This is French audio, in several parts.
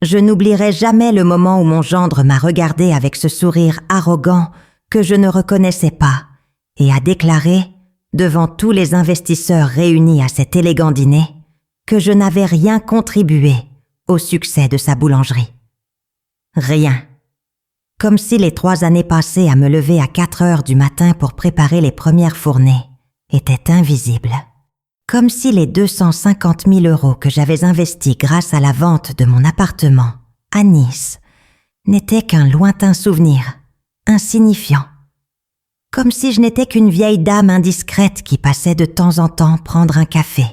Je n'oublierai jamais le moment où mon gendre m'a regardé avec ce sourire arrogant que je ne reconnaissais pas et a déclaré, devant tous les investisseurs réunis à cet élégant dîner, que je n'avais rien contribué au succès de sa boulangerie. Rien. Comme si les 3 années passées à me lever à 4 heures du matin pour préparer les premières fournées étaient invisibles. Comme si les 250 000 € que j'avais investis grâce à la vente de mon appartement à Nice n'étaient qu'un lointain souvenir, insignifiant. Comme si je n'étais qu'une vieille dame indiscrète qui passait de temps en temps prendre un café.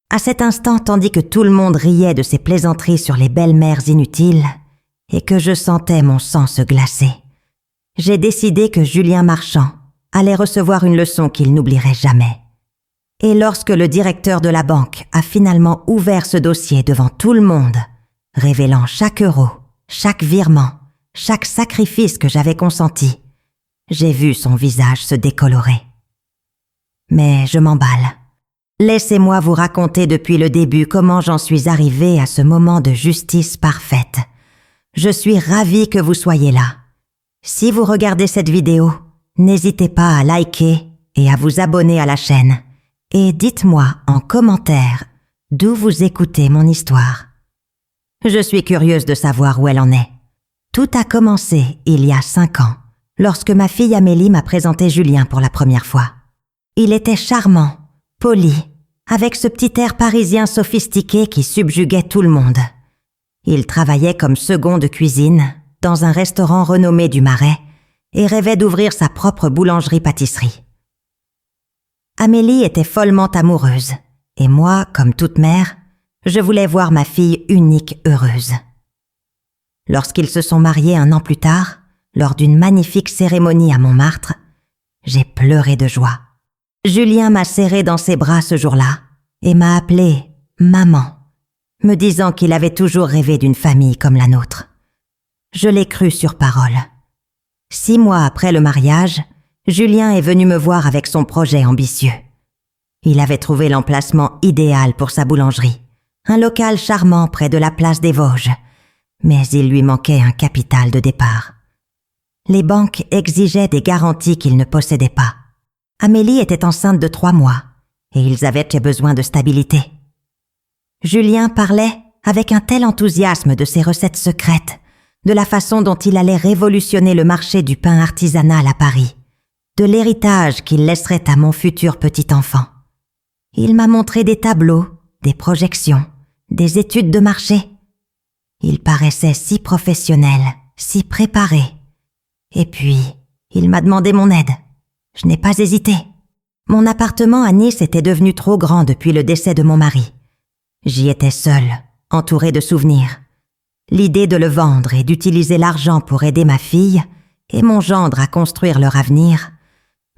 À cet instant, tandis que tout le monde riait de ses plaisanteries sur les belles-mères inutiles et que je sentais mon sang se glacer, j'ai décidé que Julien Marchand allait recevoir une leçon qu'il n'oublierait jamais. Et lorsque le directeur de la banque a finalement ouvert ce dossier devant tout le monde, révélant chaque euro, chaque virement, chaque sacrifice que j'avais consenti, j'ai vu son visage se décolorer. Mais je m'emballe. Laissez-moi vous raconter depuis le début comment j'en suis arrivée à ce moment de justice parfaite. Je suis ravie que vous soyez là. Si vous regardez cette vidéo, n'hésitez pas à liker et à vous abonner à la chaîne. Et dites-moi en commentaire d'où vous écoutez mon histoire. Je suis curieuse de savoir où elle en est. Tout a commencé il y a 5 ans, lorsque ma fille Amélie m'a présenté Julien pour la première fois. Il était charmant, poli, avec ce petit air parisien sophistiqué qui subjuguait tout le monde. Il travaillait comme second de cuisine dans un restaurant renommé du Marais et rêvait d'ouvrir sa propre boulangerie-pâtisserie. Amélie était follement amoureuse, et moi, comme toute mère, je voulais voir ma fille unique heureuse. Lorsqu'ils se sont mariés 1 an plus tard, lors d'une magnifique cérémonie à Montmartre, j'ai pleuré de joie. Julien m'a serré dans ses bras ce jour-là et m'a appelée « maman », me disant qu'il avait toujours rêvé d'une famille comme la nôtre. Je l'ai cru sur parole. 6 mois après le mariage, Julien est venu me voir avec son projet ambitieux. Il avait trouvé l'emplacement idéal pour sa boulangerie, un local charmant près de la place des Vosges, mais il lui manquait un capital de départ. Les banques exigeaient des garanties qu'il ne possédait pas. Amélie était enceinte de 3 mois et ils avaient besoin de stabilité. Julien parlait avec un tel enthousiasme de ses recettes secrètes, de la façon dont il allait révolutionner le marché du pain artisanal à Paris, de l'héritage qu'il laisserait à mon futur petit-enfant. Il m'a montré des tableaux, des projections, des études de marché. Il paraissait si professionnel, si préparé. Et puis, il m'a demandé mon aide. Je n'ai pas hésité. Mon appartement à Nice était devenu trop grand depuis le décès de mon mari. J'y étais seule, entourée de souvenirs. L'idée de le vendre et d'utiliser l'argent pour aider ma fille et mon gendre à construire leur avenir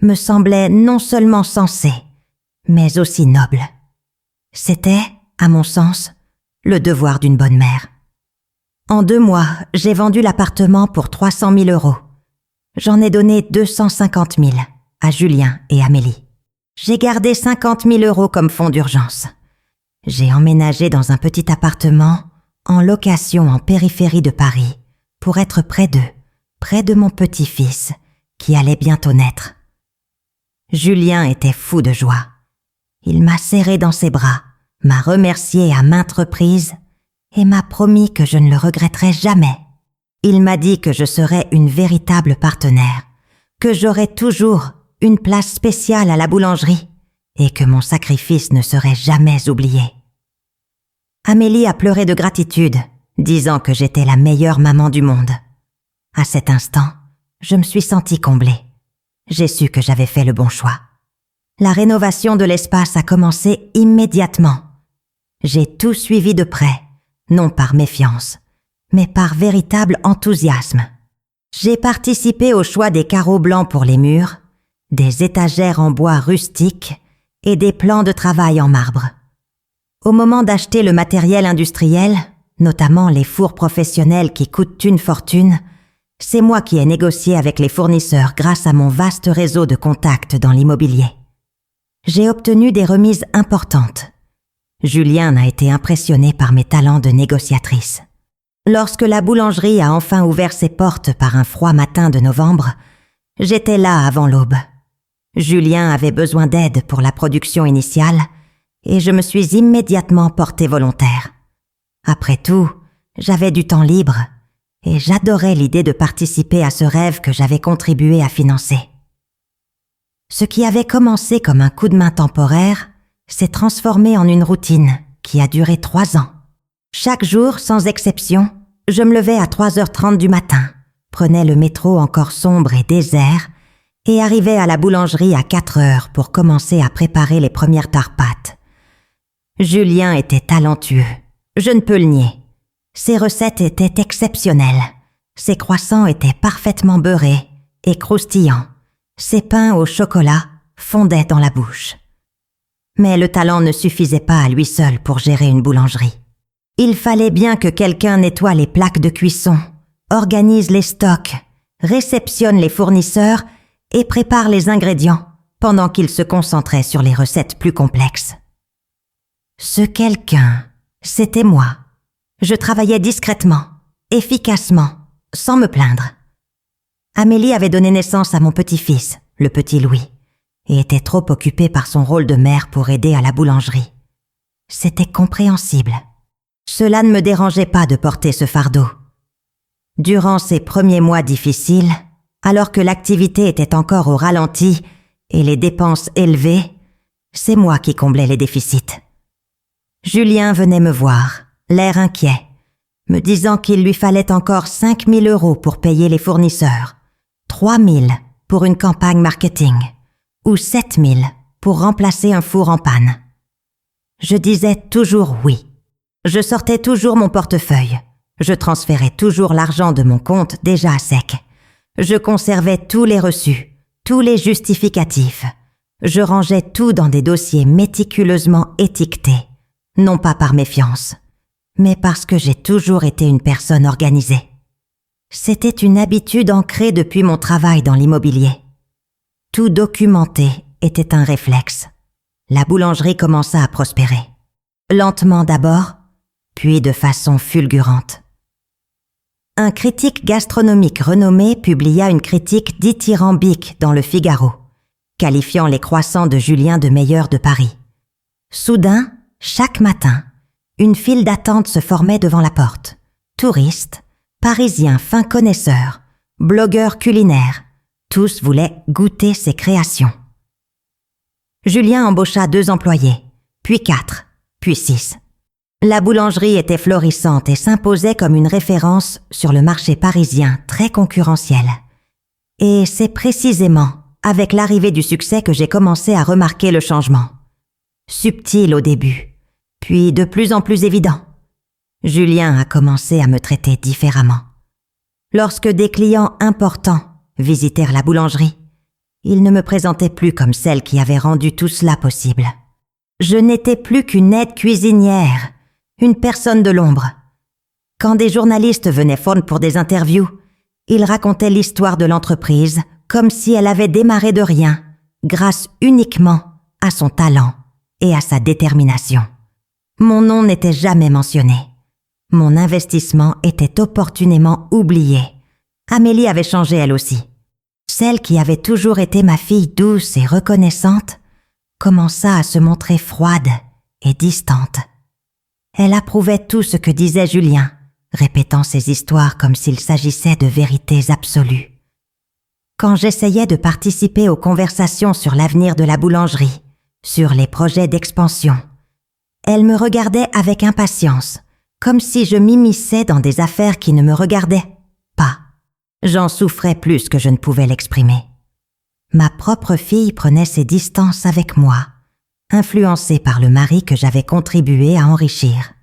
me semblait non seulement sensée, mais aussi noble. C'était, à mon sens, le devoir d'une bonne mère. En 2 mois, j'ai vendu l'appartement pour 300 000 €. J'en ai donné 250 000 à Julien et Amélie. J'ai gardé 50 000 € comme fonds d'urgence. J'ai emménagé dans un petit appartement en location en périphérie de Paris pour être près d'eux, près de mon petit-fils qui allait bientôt naître. Julien était fou de joie. Il m'a serré dans ses bras, m'a remercié à maintes reprises et m'a promis que je ne le regretterais jamais. Il m'a dit que je serais une véritable partenaire, que j'aurais toujours une place spéciale à la boulangerie et que mon sacrifice ne serait jamais oublié. Amélie a pleuré de gratitude, disant que j'étais la meilleure maman du monde. À cet instant, je me suis sentie comblée. J'ai su que j'avais fait le bon choix. La rénovation de l'espace a commencé immédiatement. J'ai tout suivi de près, non par méfiance, mais par véritable enthousiasme. J'ai participé au choix des carreaux blancs pour les murs, des étagères en bois rustique et des plans de travail en marbre. Au moment d'acheter le matériel industriel, notamment les fours professionnels qui coûtent une fortune, c'est moi qui ai négocié avec les fournisseurs grâce à mon vaste réseau de contacts dans l'immobilier. J'ai obtenu des remises importantes. Julien a été impressionné par mes talents de négociatrice. Lorsque la boulangerie a enfin ouvert ses portes par un froid matin de novembre, j'étais là avant l'aube. Julien avait besoin d'aide pour la production initiale et je me suis immédiatement portée volontaire. Après tout, j'avais du temps libre et j'adorais l'idée de participer à ce rêve que j'avais contribué à financer. Ce qui avait commencé comme un coup de main temporaire s'est transformé en une routine qui a duré 3 ans. Chaque jour, sans exception, je me levais à 3h30 du matin, prenais le métro encore sombre et désert et arrivais à la boulangerie à 4h pour commencer à préparer les premières tare-pâtes. Julien était talentueux, je ne peux le nier. Ses recettes étaient exceptionnelles, ses croissants étaient parfaitement beurrés et croustillants, ses pains au chocolat fondaient dans la bouche. Mais le talent ne suffisait pas à lui seul pour gérer une boulangerie. Il fallait bien que quelqu'un nettoie les plaques de cuisson, organise les stocks, réceptionne les fournisseurs et prépare les ingrédients pendant qu'il se concentrait sur les recettes plus complexes. Ce quelqu'un, c'était moi. Je travaillais discrètement, efficacement, sans me plaindre. Amélie avait donné naissance à mon petit-fils, le petit Louis, et était trop occupée par son rôle de mère pour aider à la boulangerie. C'était compréhensible. Cela ne me dérangeait pas de porter ce fardeau. Durant ces premiers mois difficiles, alors que l'activité était encore au ralenti et les dépenses élevées, c'est moi qui comblais les déficits. Julien venait me voir, l'air inquiet, me disant qu'il lui fallait encore 5 000 € pour payer les fournisseurs, 3 000 pour une campagne marketing ou 7 000 pour remplacer un four en panne. Je disais toujours oui. Je sortais toujours mon portefeuille. Je transférais toujours l'argent de mon compte déjà à sec. Je conservais tous les reçus, tous les justificatifs. Je rangeais tout dans des dossiers méticuleusement étiquetés, non pas par méfiance, mais parce que j'ai toujours été une personne organisée. C'était une habitude ancrée depuis mon travail dans l'immobilier. Tout documenter était un réflexe. La boulangerie commença à prospérer. Lentement d'abord, puis de façon fulgurante. Un critique gastronomique renommé publia une critique dithyrambique dans le Figaro, qualifiant les croissants de Julien de meilleurs de Paris. Soudain, chaque matin, une file d'attente se formait devant la porte. Touristes, Parisiens fins connaisseurs, blogueurs culinaires, tous voulaient goûter ses créations. Julien embaucha 2 employés, puis 4, puis 6. La boulangerie était florissante et s'imposait comme une référence sur le marché parisien très concurrentiel. Et c'est précisément avec l'arrivée du succès que j'ai commencé à remarquer le changement. Subtil au début, puis de plus en plus évident. Julien a commencé à me traiter différemment. Lorsque des clients importants visitèrent la boulangerie, il ne me présentait plus comme celle qui avait rendu tout cela possible. Je n'étais plus qu'une aide cuisinière, une personne de l'ombre. Quand des journalistes venaient pour des interviews, ils racontaient l'histoire de l'entreprise comme si elle avait démarré de rien, grâce uniquement à son talent et à sa détermination. Mon nom n'était jamais mentionné. Mon investissement était opportunément oublié. Amélie avait changé elle aussi. Celle qui avait toujours été ma fille douce et reconnaissante commença à se montrer froide et distante. Elle approuvait tout ce que disait Julien, répétant ses histoires comme s'il s'agissait de vérités absolues. Quand j'essayais de participer aux conversations sur l'avenir de la boulangerie, sur les projets d'expansion, elle me regardait avec impatience, comme si je m'immisçais dans des affaires qui ne me regardaient pas. J'en souffrais plus que je ne pouvais l'exprimer. Ma propre fille prenait ses distances avec moi, influencée par le mari que j'avais contribué à enrichir.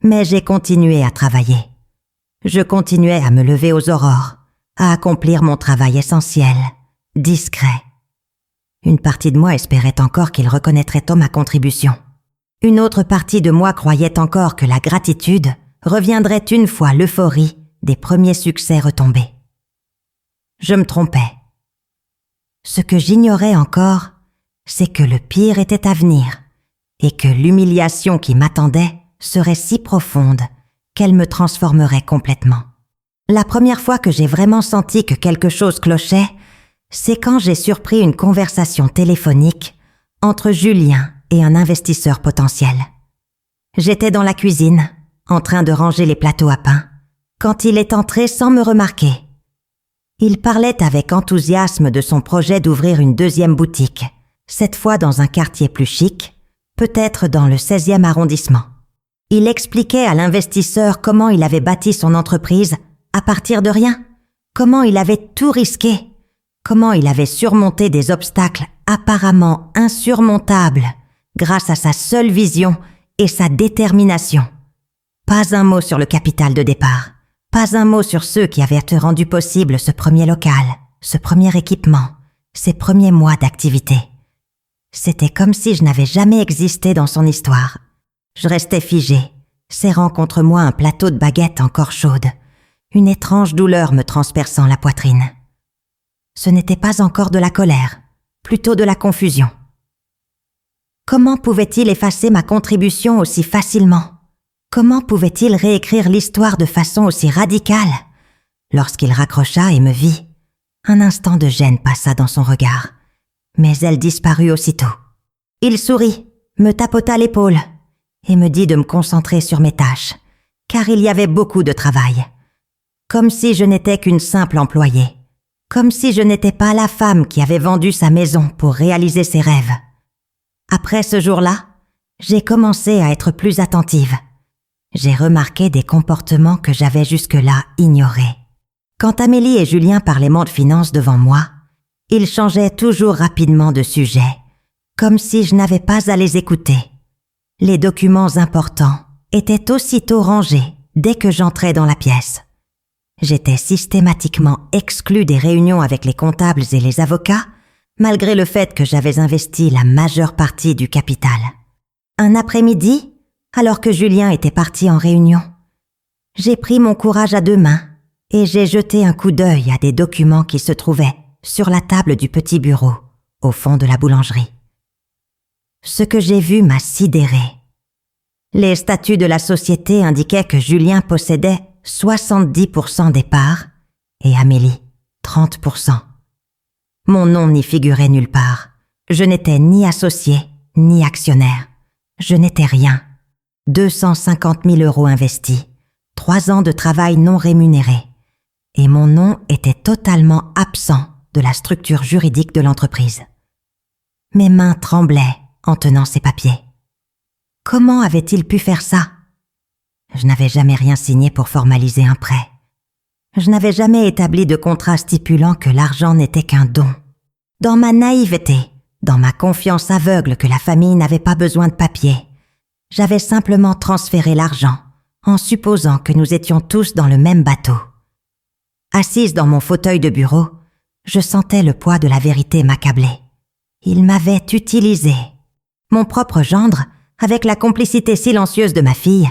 Mais j'ai continué à travailler. Je continuais à me lever aux aurores, à accomplir mon travail essentiel, discret. Une partie de moi espérait encore qu'il reconnaîtrait ma contribution. Une autre partie de moi croyait encore que la gratitude reviendrait une fois l'euphorie des premiers succès retombés. Je me trompais. Ce que j'ignorais encore, c'est que le pire était à venir et que l'humiliation qui m'attendait serait si profonde qu'elle me transformerait complètement. La première fois que j'ai vraiment senti que quelque chose clochait, c'est quand j'ai surpris une conversation téléphonique entre Julien et un investisseur potentiel. J'étais dans la cuisine, en train de ranger les plateaux à pain, quand il est entré sans me remarquer. Il parlait avec enthousiasme de son projet d'ouvrir une deuxième boutique, cette fois dans un quartier plus chic, peut-être dans le 16e arrondissement. Il expliquait à l'investisseur comment il avait bâti son entreprise à partir de rien, comment il avait tout risqué, comment il avait surmonté des obstacles apparemment insurmontables grâce à sa seule vision et sa détermination. Pas un mot sur le capital de départ, pas un mot sur ceux qui avaient rendu possible ce premier local, ce premier équipement, ces premiers mois d'activité. C'était comme si je n'avais jamais existé dans son histoire. Je restais figée, serrant contre moi un plateau de baguettes encore chaudes, une étrange douleur me transperçant la poitrine. Ce n'était pas encore de la colère, plutôt de la confusion. Comment pouvait-il effacer ma contribution aussi facilement ? Comment pouvait-il réécrire l'histoire de façon aussi radicale ? Lorsqu'il raccrocha et me vit, un instant de gêne passa dans son regard, mais elle disparut aussitôt. Il sourit, me tapota l'épaule et me dit de me concentrer sur mes tâches, car il y avait beaucoup de travail. Comme si je n'étais qu'une simple employée, comme si je n'étais pas la femme qui avait vendu sa maison pour réaliser ses rêves. Après ce jour-là, j'ai commencé à être plus attentive. J'ai remarqué des comportements que j'avais jusque-là ignorés. Quand Amélie et Julien parlaient de finances devant moi, ils changeaient toujours rapidement de sujet, comme si je n'avais pas à les écouter. Les documents importants étaient aussitôt rangés dès que j'entrais dans la pièce. J'étais systématiquement exclue des réunions avec les comptables et les avocats, malgré le fait que j'avais investi la majeure partie du capital. Un après-midi, alors que Julien était parti en réunion, j'ai pris mon courage à deux mains et j'ai jeté un coup d'œil à des documents qui se trouvaient sur la table du petit bureau, au fond de la boulangerie. Ce que j'ai vu m'a sidérée. Les statuts de la société indiquaient que Julien possédait 70% des parts et Amélie 30%. Mon nom n'y figurait nulle part. Je n'étais ni associé, ni actionnaire. Je n'étais rien. 250 000 € investis, 3 ans de travail non rémunéré. Et mon nom était totalement absent de la structure juridique de l'entreprise. Mes mains tremblaient en tenant ces papiers. Comment avait-il pu faire ça ? Je n'avais jamais rien signé pour formaliser un prêt. Je n'avais jamais établi de contrat stipulant que l'argent n'était qu'un don. Dans ma naïveté, dans ma confiance aveugle que la famille n'avait pas besoin de papier, j'avais simplement transféré l'argent en supposant que nous étions tous dans le même bateau. Assise dans mon fauteuil de bureau, je sentais le poids de la vérité m'accabler. Il m'avait utilisée. Mon propre gendre, avec la complicité silencieuse de ma fille,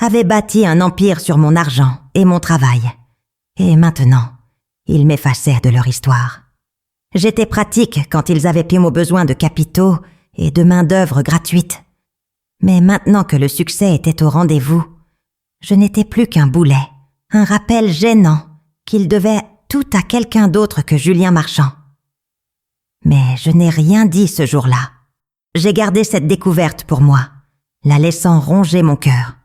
avait bâti un empire sur mon argent et mon travail. Et maintenant, ils m'effaçaient de leur histoire. J'étais pratique quand ils avaient pris mon besoin de capitaux et de main-d'œuvre gratuite. Mais maintenant que le succès était au rendez-vous, je n'étais plus qu'un boulet, un rappel gênant qu'ils devaient tout à quelqu'un d'autre que Julien Marchand. Mais je n'ai rien dit ce jour-là. J'ai gardé cette découverte pour moi, la laissant ronger mon cœur.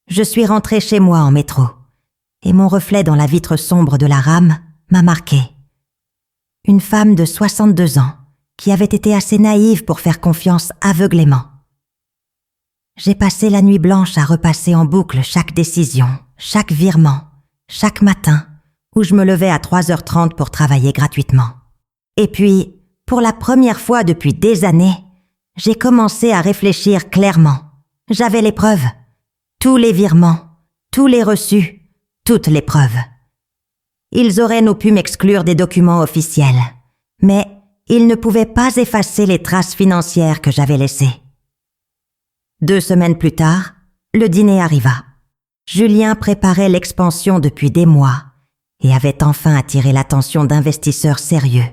Je suis rentrée chez moi en métro, et mon reflet dans la vitre sombre de la rame m'a marqué. Une femme de 62 ans, qui avait été assez naïve pour faire confiance aveuglément. J'ai passé la nuit blanche à repasser en boucle chaque décision, chaque virement, chaque matin, où je me levais à 3h30 pour travailler gratuitement. Et puis, pour la première fois depuis des années, j'ai commencé à réfléchir clairement. J'avais les preuves. Tous les virements, tous les reçus, toutes les preuves. Ils auraient pu m'exclure des documents officiels, mais ils ne pouvaient pas effacer les traces financières que j'avais laissées. 2 semaines plus tard, le dîner arriva. Julien préparait l'expansion depuis des mois et avait enfin attiré l'attention d'investisseurs sérieux,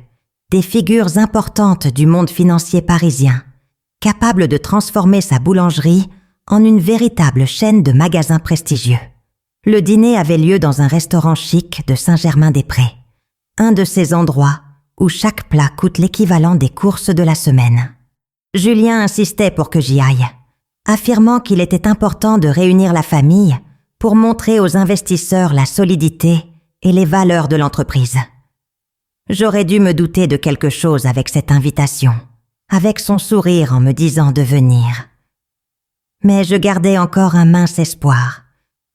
des figures importantes du monde financier parisien, capables de transformer sa boulangerie en une véritable chaîne de magasins prestigieux. Le dîner avait lieu dans un restaurant chic de Saint-Germain-des-Prés, un de ces endroits où chaque plat coûte l'équivalent des courses de la semaine. Julien insistait pour que j'y aille, affirmant qu'il était important de réunir la famille pour montrer aux investisseurs la solidité et les valeurs de l'entreprise. J'aurais dû me douter de quelque chose avec cette invitation, avec son sourire en me disant de venir. Mais je gardais encore un mince espoir.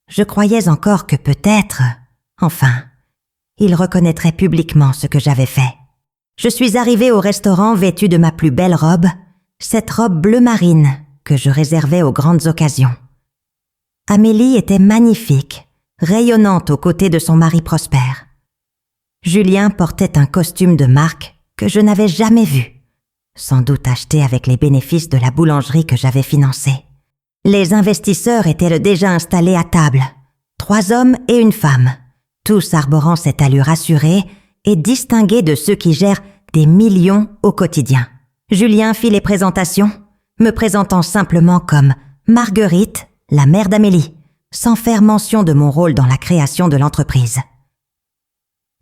Je croyais encore que peut-être, enfin, il reconnaîtrait publiquement ce que j'avais fait. Je suis arrivée au restaurant vêtue de ma plus belle robe, cette robe bleu marine que je réservais aux grandes occasions. Amélie était magnifique, rayonnante aux côtés de son mari Prosper. Julien portait un costume de marque que je n'avais jamais vu, sans doute acheté avec les bénéfices de la boulangerie que j'avais financée. Les investisseurs étaient déjà installés à table, 3 hommes et une femme, tous arborant cette allure assurée et distinguée de ceux qui gèrent des millions au quotidien. Julien fit les présentations, me présentant simplement comme Marguerite, la mère d'Amélie, sans faire mention de mon rôle dans la création de l'entreprise.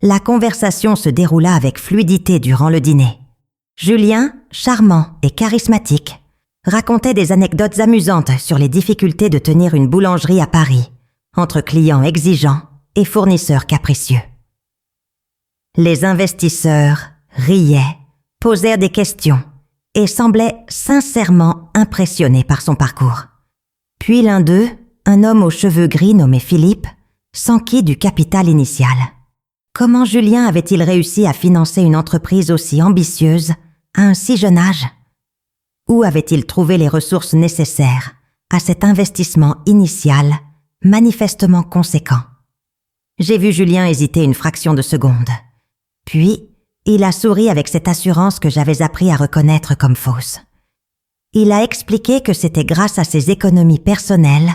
La conversation se déroula avec fluidité durant le dîner. Julien, charmant et charismatique, racontait des anecdotes amusantes sur les difficultés de tenir une boulangerie à Paris, entre clients exigeants et fournisseurs capricieux. Les investisseurs riaient, posèrent des questions et semblaient sincèrement impressionnés par son parcours. Puis l'un d'eux, un homme aux cheveux gris nommé Philippe, s'enquit du capital initial. Comment Julien avait-il réussi à financer une entreprise aussi ambitieuse à un si jeune âge ? Où avait-il trouvé les ressources nécessaires à cet investissement initial manifestement conséquent ? J'ai vu Julien hésiter une fraction de seconde. Puis, il a souri avec cette assurance que j'avais appris à reconnaître comme fausse. Il a expliqué que c'était grâce à ses économies personnelles,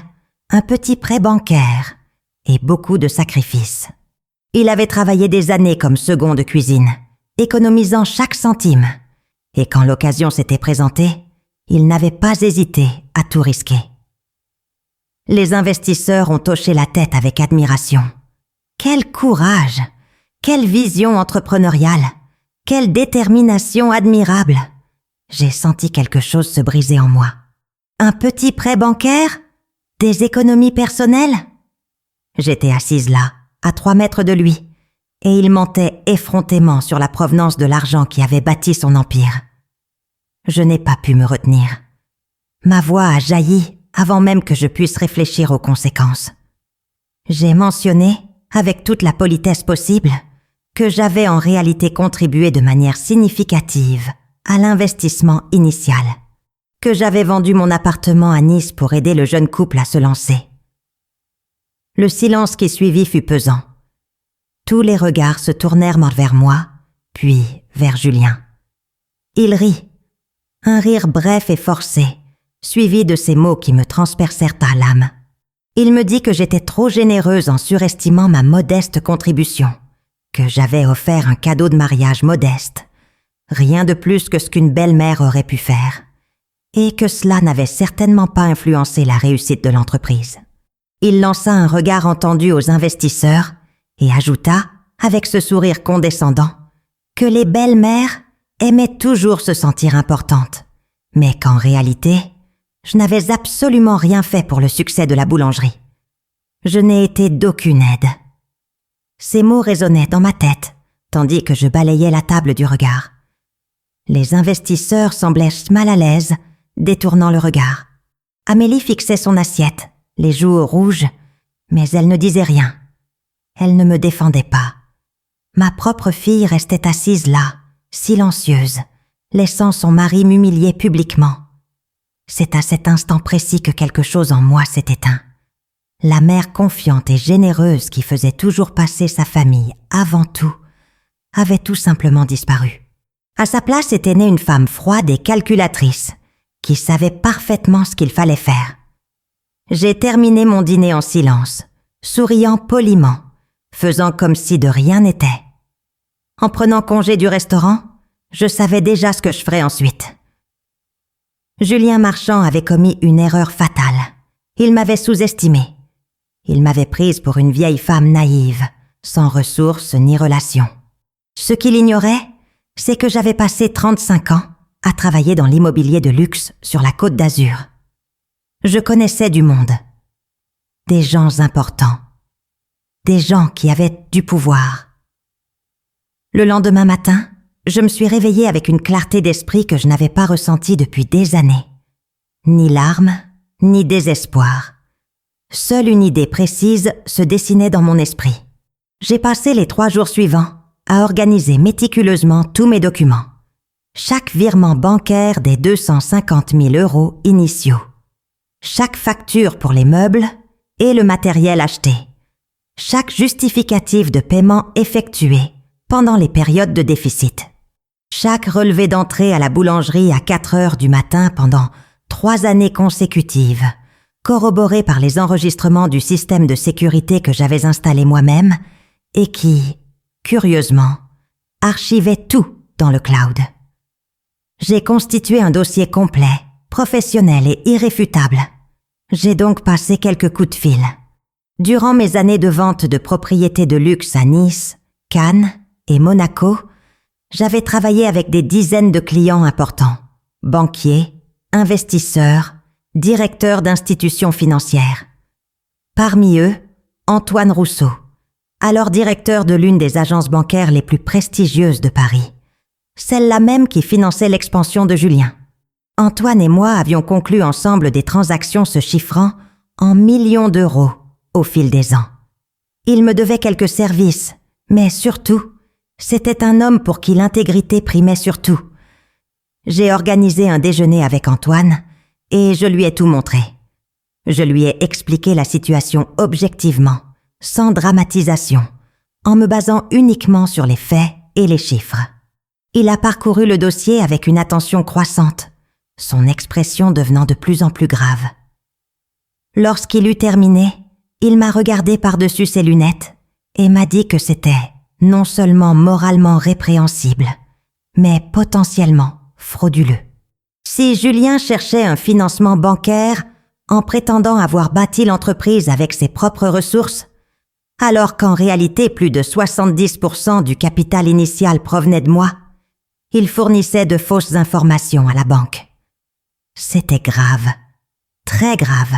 un petit prêt bancaire et beaucoup de sacrifices. Il avait travaillé des années comme second de cuisine, économisant chaque centime. Et quand l'occasion s'était présentée, il n'avait pas hésité à tout risquer. Les investisseurs ont hoché la tête avec admiration. Quel courage! Quelle vision entrepreneuriale! Quelle détermination admirable! J'ai senti quelque chose se briser en moi. Un petit prêt bancaire? Des économies personnelles? J'étais assise là, à 3 mètres de lui, et il mentait effrontément sur la provenance de l'argent qui avait bâti son empire. Je n'ai pas pu me retenir. Ma voix a jailli avant même que je puisse réfléchir aux conséquences. J'ai mentionné, avec toute la politesse possible, que j'avais en réalité contribué de manière significative à l'investissement initial, que j'avais vendu mon appartement à Nice pour aider le jeune couple à se lancer. Le silence qui suivit fut pesant. Tous les regards se tournèrent vers moi, puis vers Julien. Il rit, un rire bref et forcé, suivi de ces mots qui me transpercèrent à l'âme. Il me dit que j'étais trop généreuse en surestimant ma modeste contribution, que j'avais offert un cadeau de mariage modeste, rien de plus que ce qu'une belle-mère aurait pu faire, et que cela n'avait certainement pas influencé la réussite de l'entreprise. Il lança un regard entendu aux investisseurs et ajouta, avec ce sourire condescendant, que les belles-mères aimaient toujours se sentir importantes, mais qu'en réalité, je n'avais absolument rien fait pour le succès de la boulangerie. Je n'ai été d'aucune aide. Ces mots résonnaient dans ma tête, tandis que je balayais la table du regard. Les investisseurs semblaient mal à l'aise, détournant le regard. Amélie fixait son assiette, les joues rouges, mais elle ne disait rien. Elle ne me défendait pas. Ma propre fille restait assise là, silencieuse, laissant son mari m'humilier publiquement. C'est à cet instant précis que quelque chose en moi s'est éteint. La mère confiante et généreuse qui faisait toujours passer sa famille avant tout, avait tout simplement disparu. À sa place était née une femme froide et calculatrice, qui savait parfaitement ce qu'il fallait faire. J'ai terminé mon dîner en silence, souriant poliment, faisant comme si de rien n'était. En prenant congé du restaurant, je savais déjà ce que je ferais ensuite. Julien Marchand avait commis une erreur fatale. Il m'avait sous-estimée. Il m'avait prise pour une vieille femme naïve, sans ressources ni relations. Ce qu'il ignorait, c'est que j'avais passé 35 ans à travailler dans l'immobilier de luxe sur la Côte d'Azur. Je connaissais du monde. Des gens importants. Des gens qui avaient du pouvoir. Le lendemain matin, je me suis réveillée avec une clarté d'esprit que je n'avais pas ressentie depuis des années. Ni larmes, ni désespoir. Seule une idée précise se dessinait dans mon esprit. J'ai passé les 3 jours suivants à organiser méticuleusement tous mes documents. Chaque virement bancaire des 250 000 € initiaux. Chaque facture pour les meubles et le matériel acheté. Chaque justificatif de paiement effectué pendant les périodes de déficit. Chaque relevé d'entrée à la boulangerie à 4 heures du matin pendant 3 années consécutives, corroboré par les enregistrements du système de sécurité que j'avais installé moi-même et qui, curieusement, archivait tout dans le cloud. J'ai constitué un dossier complet, professionnel et irréfutable. J'ai donc passé quelques coups de fil. Durant mes années de vente de propriétés de luxe à Nice, Cannes et Monaco, j'avais travaillé avec des dizaines de clients importants, banquiers, investisseurs, directeurs d'institutions financières. Parmi eux, Antoine Rousseau, alors directeur de l'une des agences bancaires les plus prestigieuses de Paris, celle-là même qui finançait l'expansion de Julien. Antoine et moi avions conclu ensemble des transactions se chiffrant en millions d'euros au fil des ans. Il me devait quelques services, mais surtout, c'était un homme pour qui l'intégrité primait surtout. J'ai organisé un déjeuner avec Antoine et je lui ai tout montré. Je lui ai expliqué la situation objectivement, sans dramatisation, en me basant uniquement sur les faits et les chiffres. Il a parcouru le dossier avec une attention croissante, son expression devenant de plus en plus grave. Lorsqu'il eut terminé, il m'a regardé par-dessus ses lunettes et m'a dit que c'était non seulement moralement répréhensible, mais potentiellement frauduleux. Si Julien cherchait un financement bancaire en prétendant avoir bâti l'entreprise avec ses propres ressources, alors qu'en réalité plus de 70% du capital initial provenait de moi, il fournissait de fausses informations à la banque. C'était grave, très grave.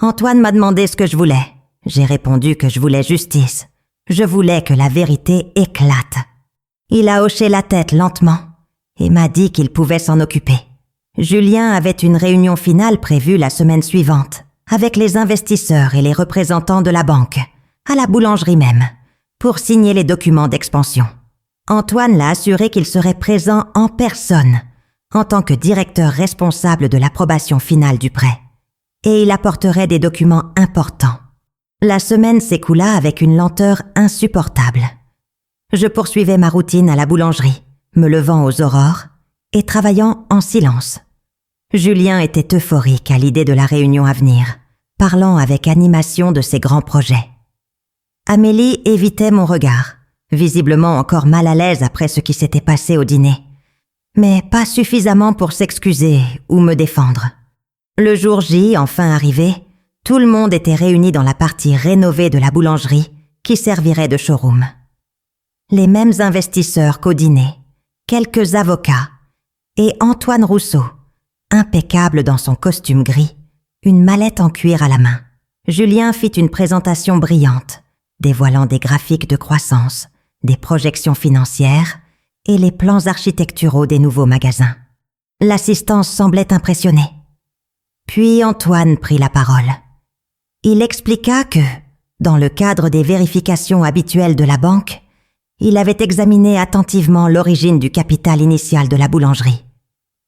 Antoine m'a demandé ce que je voulais. J'ai répondu que je voulais justice. Je voulais que la vérité éclate. Il a hoché la tête lentement et m'a dit qu'il pouvait s'en occuper. Julien avait une réunion finale prévue la semaine suivante, avec les investisseurs et les représentants de la banque, à la boulangerie même, pour signer les documents d'expansion. Antoine l'a assuré qu'il serait présent en personne, en tant que directeur responsable de l'approbation finale du prêt, et il apporterait des documents importants. La semaine s'écoula avec une lenteur insupportable. Je poursuivais ma routine à la boulangerie, me levant aux aurores et travaillant en silence. Julien était euphorique à l'idée de la réunion à venir, parlant avec animation de ses grands projets. Amélie évitait mon regard, visiblement encore mal à l'aise après ce qui s'était passé au dîner, mais pas suffisamment pour s'excuser ou me défendre. Le jour J, enfin arrivé, tout le monde était réuni dans la partie rénovée de la boulangerie qui servirait de showroom. Les mêmes investisseurs qu'au dîner, quelques avocats et Antoine Rousseau, impeccable dans son costume gris, une mallette en cuir à la main. Julien fit une présentation brillante, dévoilant des graphiques de croissance, des projections financières et les plans architecturaux des nouveaux magasins. L'assistance semblait impressionnée. Puis Antoine prit la parole. Il expliqua que, dans le cadre des vérifications habituelles de la banque, il avait examiné attentivement l'origine du capital initial de la boulangerie.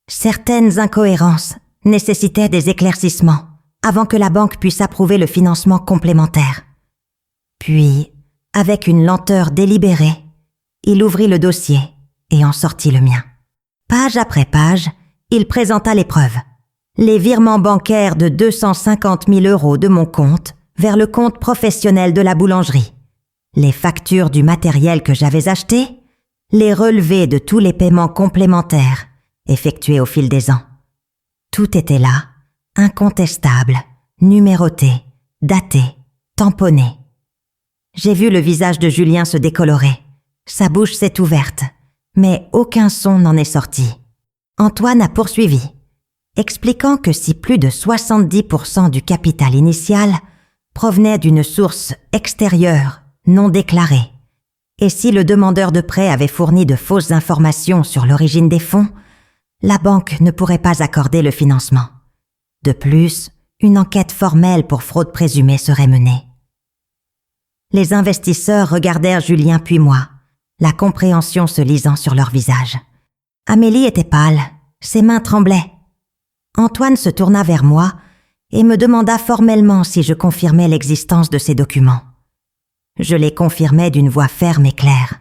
Certaines incohérences nécessitaient des éclaircissements avant que la banque puisse approuver le financement complémentaire. Puis, avec une lenteur délibérée, il ouvrit le dossier et en sortit le mien. Page après page, il présenta les preuves. Les virements bancaires de 250 000 € de mon compte vers le compte professionnel de la boulangerie, les factures du matériel que j'avais acheté, les relevés de tous les paiements complémentaires effectués au fil des ans. Tout était là, incontestable, numérotées, datées, tamponnées. J'ai vu le visage de Julien se décolorer. Sa bouche s'est ouverte, mais aucun son n'en est sorti. Antoine a poursuivi, expliquant que si plus de 70% du capital initial provenait d'une source extérieure, non déclarée, et si le demandeur de prêt avait fourni de fausses informations sur l'origine des fonds, la banque ne pourrait pas accorder le financement. De plus, une enquête formelle pour fraude présumée serait menée. Les investisseurs regardèrent Julien puis moi, la compréhension se lisant sur leur visage. Amélie était pâle, ses mains tremblaient. Antoine se tourna vers moi et me demanda formellement si je confirmais l'existence de ces documents. Je les confirmais d'une voix ferme et claire.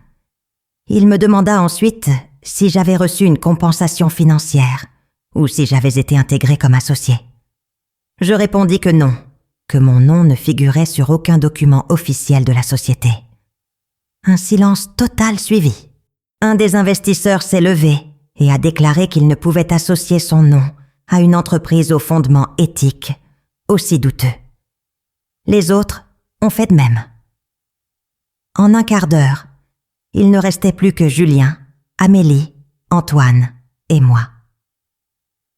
Il me demanda ensuite si j'avais reçu une compensation financière ou si j'avais été intégré comme associé. Je répondis que non, que mon nom ne figurait sur aucun document officiel de la société. Un silence total suivit. Un des investisseurs s'est levé et a déclaré qu'il ne pouvait associer son nom à une entreprise au fondement éthique aussi douteux. Les autres ont fait de même. En un quart d'heure, il ne restait plus que Julien, Amélie, Antoine et moi.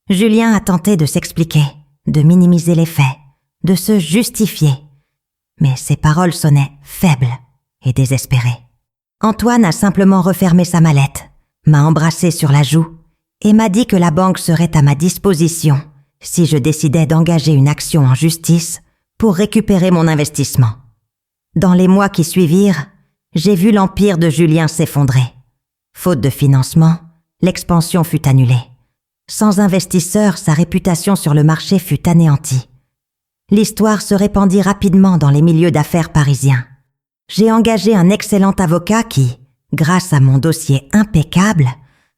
Julien a tenté de s'expliquer, de minimiser les faits, de se justifier, mais ses paroles sonnaient faibles et désespérées. Antoine a simplement refermé sa mallette, m'a embrassé sur la joue et m'a dit que la banque serait à ma disposition si je décidais d'engager une action en justice pour récupérer mon investissement. Dans les mois qui suivirent, j'ai vu l'empire de Julien s'effondrer. Faute de financement, l'expansion fut annulée. Sans investisseurs, sa réputation sur le marché fut anéantie. L'histoire se répandit rapidement dans les milieux d'affaires parisiens. J'ai engagé un excellent avocat qui, grâce à mon dossier impeccable,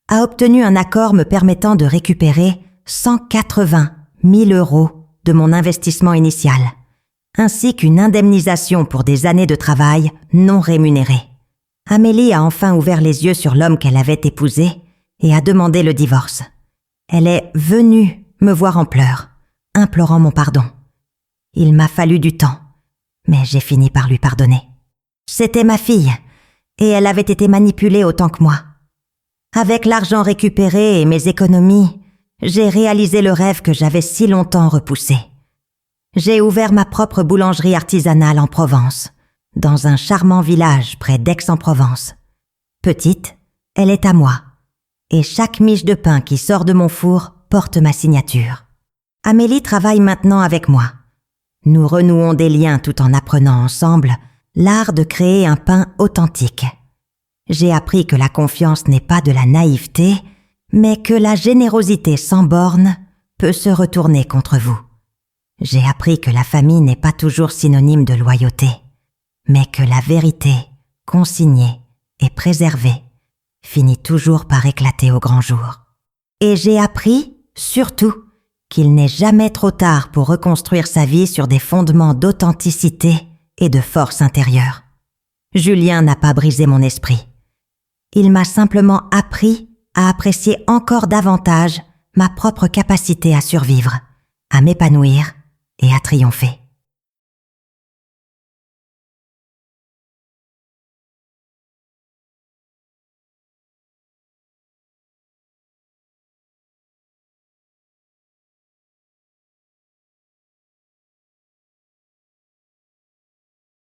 a obtenu un accord me permettant de récupérer 180 000 € de mon investissement initial, ainsi qu'une indemnisation pour des années de travail non rémunérées. Amélie a enfin ouvert les yeux sur l'homme qu'elle avait épousé et a demandé le divorce. Elle est venue me voir en pleurs, implorant mon pardon. Il m'a fallu du temps, mais j'ai fini par lui pardonner. C'était ma fille, et elle avait été manipulée autant que moi. Avec l'argent récupéré et mes économies, j'ai réalisé le rêve que j'avais si longtemps repoussé. J'ai ouvert ma propre boulangerie artisanale en Provence, dans un charmant village près d'Aix-en-Provence. Petite, elle est à moi, et chaque miche de pain qui sort de mon four porte ma signature. Amélie travaille maintenant avec moi. Nous renouons des liens tout en apprenant ensemble l'art de créer un pain authentique. J'ai appris que la confiance n'est pas de la naïveté, mais que la générosité sans borne peut se retourner contre vous. J'ai appris que la famille n'est pas toujours synonyme de loyauté, mais que la vérité, consignée et préservée, finit toujours par éclater au grand jour. Et j'ai appris, surtout, qu'il n'est jamais trop tard pour reconstruire sa vie sur des fondements d'authenticité et de force intérieure. Julien n'a pas brisé mon esprit. Il m'a simplement appris à apprécier encore davantage ma propre capacité à survivre, à m'épanouir et à triompher.